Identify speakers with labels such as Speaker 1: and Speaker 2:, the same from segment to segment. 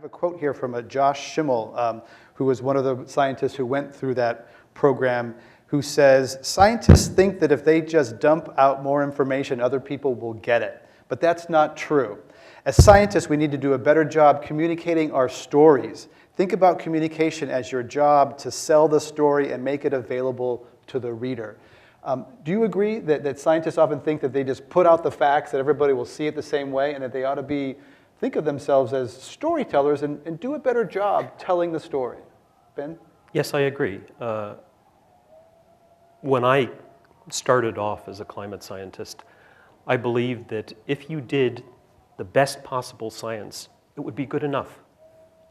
Speaker 1: have a quote here from Josh Schimmel, who was one of the scientists who went through that program, who says, scientists think that if they just dump out more information, other people will get it. But that's not true. As scientists, we need to do a better job communicating our stories. Think about communication as your job to sell the story and make it available to the reader. Do you agree that scientists often think that they just put out the facts, that everybody will see it the same way, and that they ought to think of themselves as storytellers and do a better job telling the story? Ben?
Speaker 2: Yes, I agree. When I started off as a climate scientist, I believed that if you did the best possible science, it would be good enough.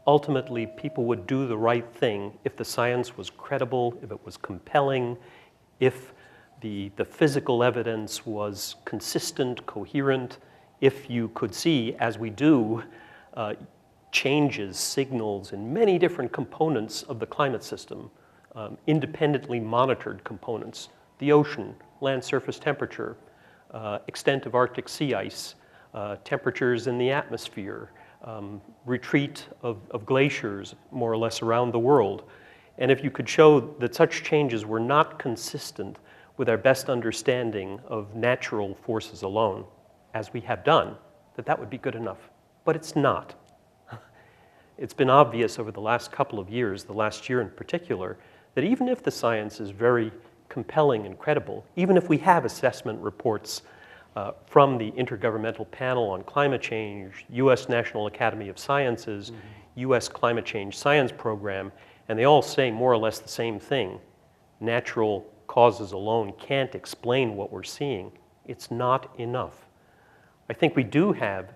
Speaker 2: Ultimately, people would do the right thing if the science was credible, if it was compelling, if the physical evidence was consistent, coherent, if you could see, as we do, changes, signals in many different components of the climate system, independently monitored components, the ocean, land surface temperature, extent of Arctic sea ice, temperatures in the atmosphere, retreat of glaciers more or less around the world. And if you could show that such changes were not consistent with our best understanding of natural forces alone, as we have done, that would be good enough. But it's not. It's been obvious over the last couple of years, the last year in particular, that even if the science is very compelling and credible, even if we have assessment reports from the Intergovernmental Panel on Climate Change, US National Academy of Sciences, US Climate Change Science Program, and they all say more or less the same thing. Natural causes alone can't explain what we're seeing. It's not enough. I think we do have,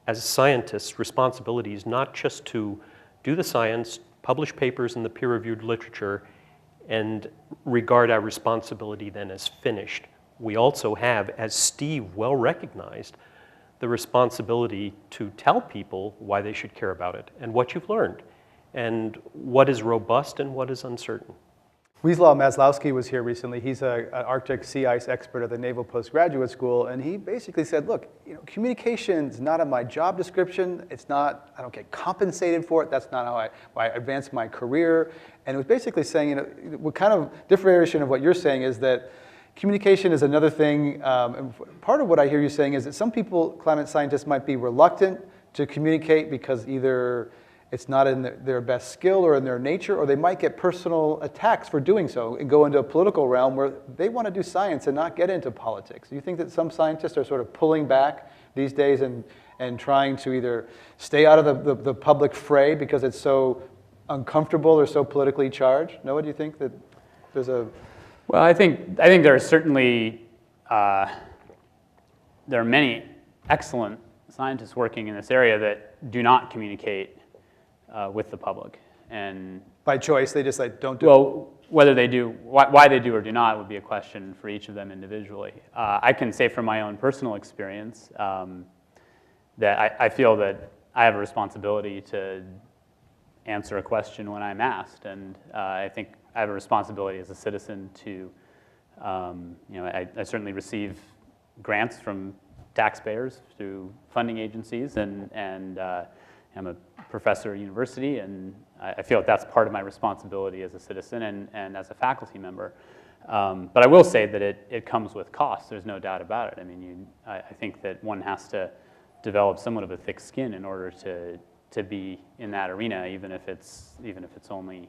Speaker 2: as scientists, responsibilities not just to do the science, publish papers in the peer-reviewed literature, and regard our responsibility then as finished. We also have, as Steve well recognized, the responsibility to tell people why they should care about it and what you've learned and what is robust and what is uncertain.
Speaker 1: Wisław Maslowski was here recently. He's an Arctic sea ice expert at the Naval Postgraduate School, and he basically said, look, communication is not on my job description. It's not, I don't get compensated for it. That's not how I advance my career. And it was basically saying, what kind of differentiation of what you're saying is that communication is another thing. And part of what I hear you saying is that some people, climate scientists, might be reluctant to communicate because either it's not in their best skill or in their nature, or they might get personal attacks for doing so and go into a political realm where they want to do science and not get into politics. Do you think that some scientists are sort of pulling back these days and trying to either stay out of the public fray because it's so uncomfortable or so politically charged? Noah, do you think that there's a...
Speaker 3: Well, I think there are certainly, there are many excellent scientists working in this area that do not communicate with the public. And
Speaker 1: by choice, they just don't do it?
Speaker 3: Well, whether they do, why they do or do not would be a question for each of them individually. I can say from my own personal experience that I feel that I have a responsibility to answer a question when I'm asked, and I think I have a responsibility as a citizen to, I certainly receive grants from taxpayers through funding agencies, and I'm a professor at university, and I feel that that's part of my responsibility as a citizen and as a faculty member. But I will say that it comes with costs. There's no doubt about it. I mean, I think that one has to develop somewhat of a thick skin in order to be in that arena, even if it's only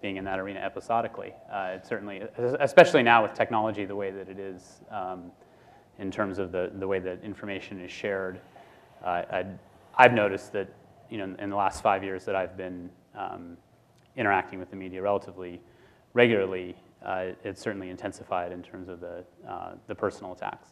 Speaker 3: being in that arena episodically. It certainly, especially now with technology the way that it is, in terms of the way that information is shared. I've noticed that in the last 5 years that I've been interacting with the media relatively regularly, it's certainly intensified in terms of the personal attacks.